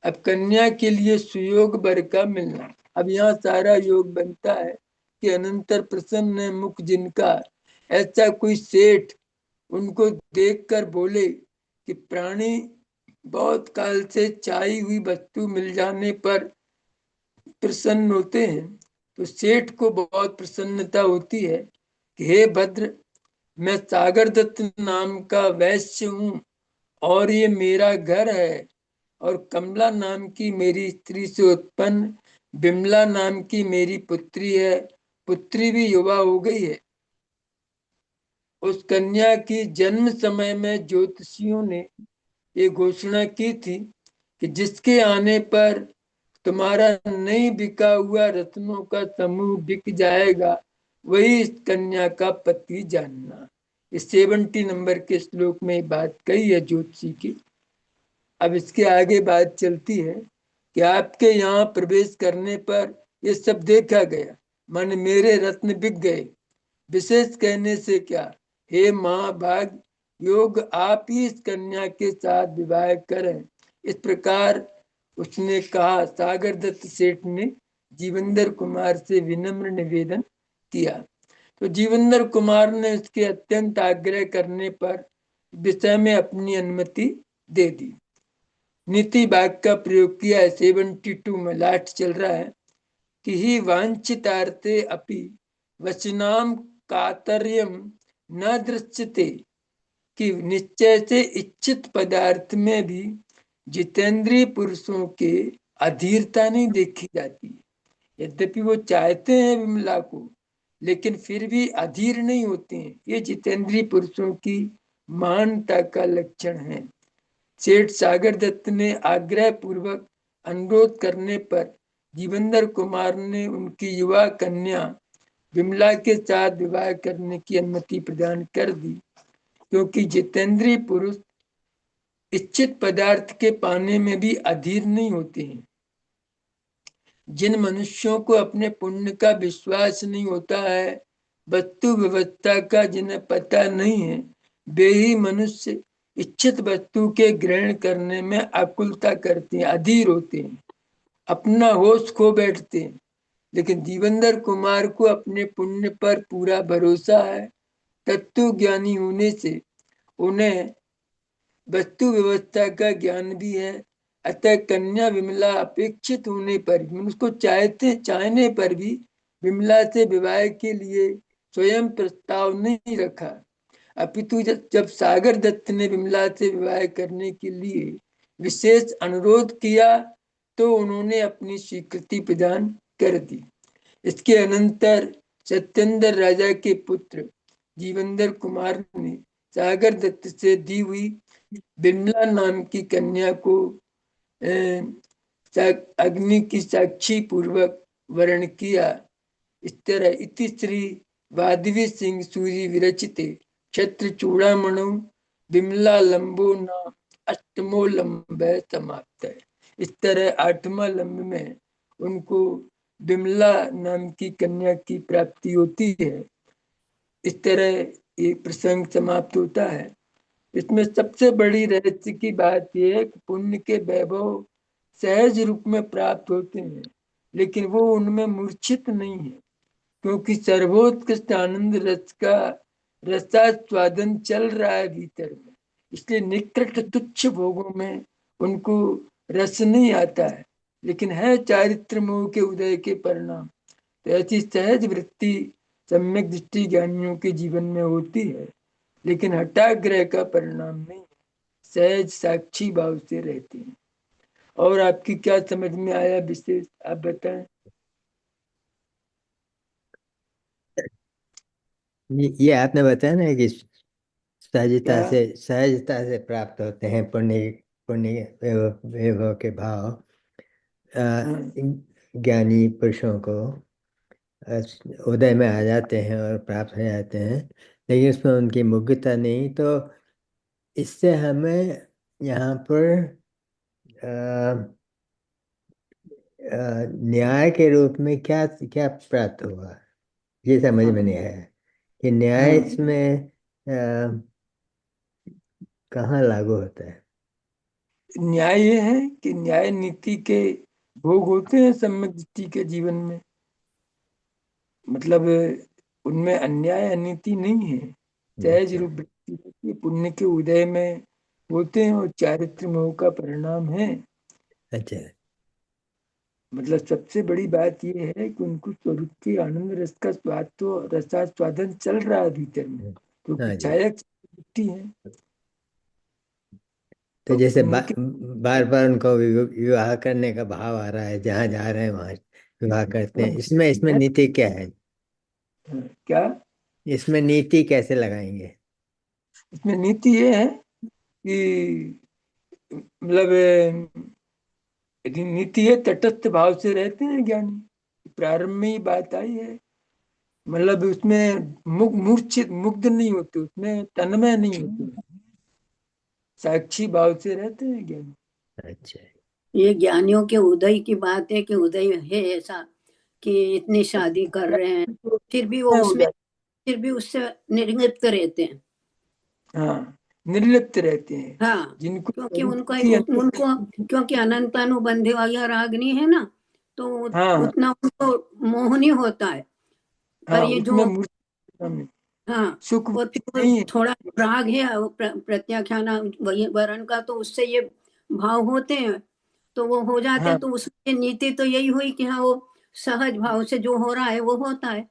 अब कन्या के लिए सुयोग वर का मिलना, अब यहाँ सारा योग बनता है कि अनंतर प्रसन्न मुख जिनका, ऐसा कोई सेठ उनको देखकर बोले कि प्राणी बहुत काल से चाही हुई वस्तु मिल जाने पर प्रसन्न होते हैं, तो सेठ को बहुत प्रसन्नता होती है कि हे भद्र, मैं सागर दत्त नाम का वैश्य हूँ और ये मेरा घर है, और कमला नाम की मेरी स्त्री से उत्पन्न बिमला नाम की मेरी पुत्री है, पुत्री भी युवा हो गई है। उस कन्या की जन्म समय में ज्योतिषियों ने ये घोषणा की थी कि जिसके आने पर तुम्हारा नहीं बिका हुआ रत्नों का समूह बिक जाएगा, वही इस कन्या का पति जानना। इस 70 नंबर के श्लोक में बात कही है ज्योतिषी की। अब इसके आगे बात चलती है कि आपके यहाँ प्रवेश करने पर ये सब देखा गया, मन मेरे रत्न बिक गए। विशेष कहने से क्या, हे माँ भाग योग आप ही इस कन्या के साथ विवाह करें। इस प्रकार उसने कहा। सागर दत्त सेठ ने जीवंदर कुमार से विनम्र निवेदन किया, तो जीवंदर कुमार ने उसके अत्यंत आग्रह करने पर विषय में अपनी अनुमति दे दी। नीति भाग का प्रयोग किया है। 72 में लास्ट चल रहा है कि ही वांछितार्थे अपि वचनाम कातर्यम न दृश्यते, कि निश्चय से इच्छित पदार्थ में भी जितेंद्रीय पुरुषों के अधीरता नहीं देखी जाती। यद्यपि वो चाहते हैं विमला को, लेकिन फिर भी अधीर नहीं होते हैं। ये जितेंद्रीय पुरुषों की महानता का लक्षण है। सेठ सागर दत्त ने आग्रह पूर्वक अनुरोध करने पर जीवंदर कुमार ने उनकी युवा कन्या विमला के साथ विवाह करने की अनुमति प्रदान कर दी, क्योंकि जितेंद्रीय पुरुष इच्छित पदार्थ के पाने में भी अधीर नहीं होते हैं। जिन मनुष्यों को अपने पुण्य का विश्वास नहीं होता है, वस्तु व्यवस्था का जिन्हें पता नहीं है, वे ही मनुष्य इच्छित वस्तु के ग्रहण करने में आकुलता करते हैं, अधीर होते हैं, अपना होश खो बैठते हैं। लेकिन जीवंदर कुमार को अपने पुण्य पर पूरा भरोसा है। तत्व ज्ञानी होने से उन्हें वस्तु व्यवस्था का ज्ञान भी है। अतः कन्या विमला अपेक्षित होने पर भी, उसको चाहने पर भी विमला से विवाह के लिए स्वयं प्रस्ताव नहीं रखा। अपितु जब सागर दत्त ने विमला से विवाह करने के लिए विशेष अनुरोध किया, तो उन्होंने अपनी स्वीकृति प्रदान कर दी। इसके अनंतर सत्येंद्र राजा के पुत्र जीवंदर कुमार ने सागर दत्त से दी हुई बिमला नाम की कन्या को अग्नि की साक्षी पूर्वक वर्ण किया। इस तरह इति श्री वाधवी सिंह सूरी विरचिते क्षत्र चूड़ामणु बिमला लंबो नाम अष्टमो लंब समाप्त है। इस तरह 8वां लंब में उनको बिमला नाम की कन्या की प्राप्ति होती है। इस तरह ये प्रसंग समाप्त होता है। इसमें सबसे बड़ी रहस्य की बात यह है कि पुण्य के वैभव सहज रूप में प्राप्त होते हैं, लेकिन वो उनमें मूर्छित नहीं है, क्योंकि सर्वोत्कृष्ट आनंद रस का रसास्वादन चल रहा है भीतर में। इसलिए निकृष्ट तुच्छ भोगों में उनको रस नहीं आता है, लेकिन है चारित्र मोह के उदय के परिणाम। तो ऐसी सहज वृत्ति सम्यक दृष्टि ज्ञानियों के जीवन में होती है, लेकिन हठाग्रह का परिणाम नहीं, सहज साक्षी भाव से रहते हैं। और आपकी क्या समझ में आया विशेष, आप बताएं। ये आपने बताया ना कि क्या? सहजता से प्राप्त होते हैं पुण्य पुण्य वैभव के भाव। हाँ, ज्ञानी पुरुषों को उदय में आ जाते हैं और प्राप्त हो जाते हैं, लेकिन उसमें उनकी मुग्धता नहीं। तो इससे हमें यहाँ पर न्याय के रूप में क्या क्या प्राप्त हुआ, ये समझ में नहीं हाँ, आया कि न्याय हाँ। इसमें कहाँ लागू होता है। न्याय ये है कि न्याय नीति के भोग होते हैं सम्यक दृष्टि के जीवन में। मतलब उनमें अन्याय अनीति नहीं है, सहज अच्छा। रूप वृत्ति होती है, पुण्य के उदय में होते हैं और चारित्र मोह का परिणाम है। अच्छा। मतलब सबसे बड़ी बात यह है कि उनको स्वरूप के आनंद रस का स्वाद तो रसास्वादन चल रहा है भीतर में, क्योंकि हाँ जी। छाया वृत्ति है। तो और जैसे पुण्य के बार बार उनको विवाह करने का भाव आ रहा है, जहाँ जा रहे हैं वहां विवाह करते हैं, इसमें इसमें नीति क्या है? क्या? इसमें नीति कैसे लगाएंगे? इसमें नीति ये है कि मतलब नीति है तटस्थ भाव से रहते हैं ज्ञानी। प्रारंभ में ही बात आई है, मतलब उसमें मूर्छित मुग्ध नहीं होते, उसमें तन्मय नहीं होते, साक्षी भाव से रहते हैं ज्ञानी। अच्छा। ये ज्ञानियों के उदय की बात है कि उदय है ऐसा कि इतनी शादी कर रहे हैं, तो फिर भी वो हो उसमें जाता फिर भी उससे निर्लिप्त रहते हैं। है। हाँ, निर्लिप्त रहते हैं, हाँ, जिनको क्योंकि स्वरूप उनको की उनको क्योंकि अनंतानुबंधी वाला रागनी है ना, तो हाँ, उतना उनको मोह नहीं होता है। पर हाँ, ये उसमें जो मूर्छित नहीं, हाँ, सुख वो फिर वो नहीं है। थोड़ा राग है वो प्रत्याख्यान वर्ण का, तो उससे ये भाव होते हैं, तो वो हो जाते हाँ, हैं। तो उसकी नीति तो यही हुई कि हाँ, वो सहज भाव से जो हो रहा है वो होता है।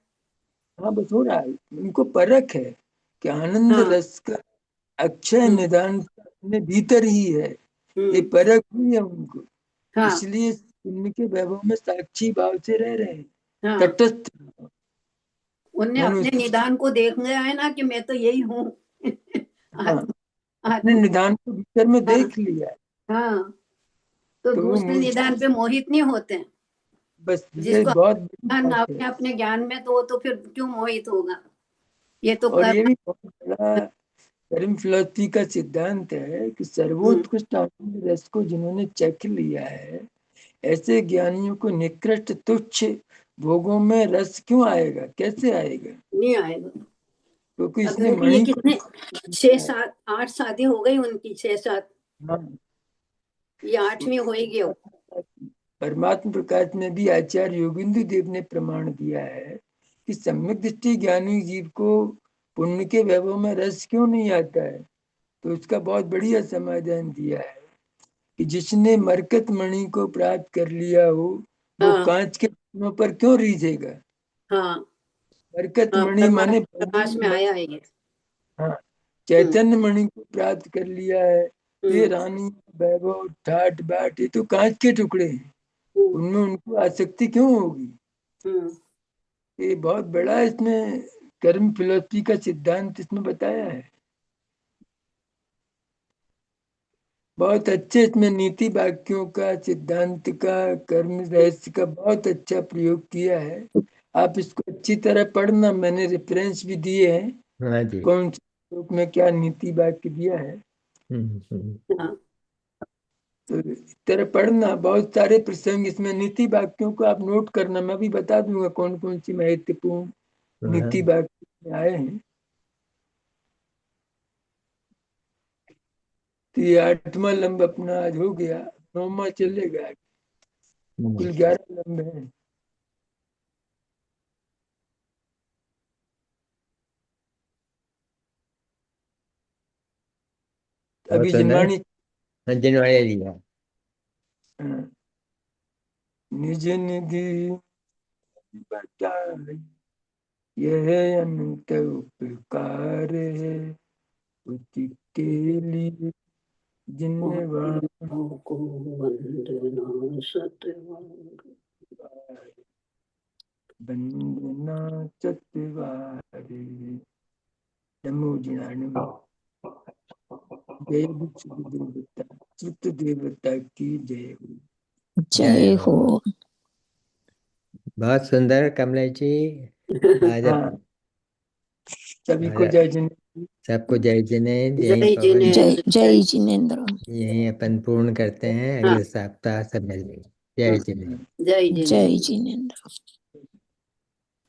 हाँ, बस हो रहा है। उनको परख है कि आनंद हाँ। रस का अक्षय हम्म। निदान अपने भीतर ही है, ये हम्म। परख हुई है उनको। हाँ। इसलिए पुण्य के वैभव में साक्षी भाव से रह रहे हैं, हाँ, तटस्थ उनने अपने मनुष्य। निदान को देख लिया है ना कि मैं तो यही हूँ। हाँ, आत्म अपने आत्म निदान को भीतर में हाँ। देख लिया है, हाँ, तो तो वो दूसरे मूर्छित। निदान पे मोहित नहीं होते हैं। बस ये जिसको बहुत बड़ी ज्ञान बात है। अपने अपने ज्ञान में, तो वो तो फिर क्यों मोहित होगा? ये तो और ये कर्म। भी बहुत बड़ा कर्म फिलॉसफी का सिद्धांत है कि हम्म। सर्वोत्कृष्ट आनंद रस को जिन्होंने चख लिया है, ऐसे ज्ञानियों को निकृष्ट तुच्छ भोगों में रस क्यों आएगा, कैसे आएगा? नहीं आएगा। क्योंकि अभी इसने उनकी ये मणि को कितने 6 7 8 शादी हो गई उनकी, 6 7, हाँ, ये 8वीं होएगी अब। परमात्म प्रकाश में भी आचार्य योगिंदु देव ने प्रमाण दिया है कि सम्यक दृष्टि ज्ञानी जीव को पुण्य के वैभव में रस क्यों नहीं आता है। तो उसका बहुत बढ़िया समाधान दिया है कि जिसने मरकत मणि को प्राप्त कर लिया हो, वो हाँ। कांच के रत्नों पर क्यों रीझेगा। हाँ। मरकत हाँ, मणि परमात्मा माने प्रकाश में आया है ये। हाँ, हम्म। चैतन्य मणि को प्राप्त कर लिया है, तो ये हम्म। रानी वैभव ठाट बाट ये तो कांच के टुकड़े हैं, हम्म। उनमें उनको आसक्ति क्यों होगी। हम्म। ये बहुत बड़ा इसमें कर्म फिलोसफी का सिद्धांत इसमें बताया है। बहुत अच्छे इसमें नीति वाक्यों का, सिद्धांत का, कर्म रहस्य का बहुत अच्छा प्रयोग किया है। आप इसको अच्छी तरह पढ़ना, मैंने रेफरेंस भी दिए हैं, हाँ जी। कौन से श्लोक में क्या नीति वाक्य दिया है। हम्म। हाँ। तो इस तरह पढ़ना, बहुत सारे प्रसंग इसमें नीति वाक्यों को आप नोट करना, मैं भी बता दूंगा कौन कौन सी महत्वपूर्ण नीति हाँ। वाक्य में आए हैं। तो ये 8वां लंब अपना आज हो गया, 9वां चलेगा, कुल 11 लंब हैं। अभी जिनवाणी जिनवाणी लिया। निज निधि बताए, यह अनंत उपकार है, उसी के लिए जिन्हें को वंदना सतवार। वंदना चतवारे। नमो जिनानमो। जय देवता, चित्त देवता की जय हो। जय हो। बहुत सुंदर कमलेश जी। आज हाँ, सभी को जय जिनेंद्र। सबको जय जिनेंद्र। जय यही जिनेंद्र। जय जिनेंद्र। यही अपन पूर्ण करते हैं, अगले सप्ताह सब मिलेंगे। जय जिनेंद्र। जय जिनेंद्र। जय जिनेंद्र।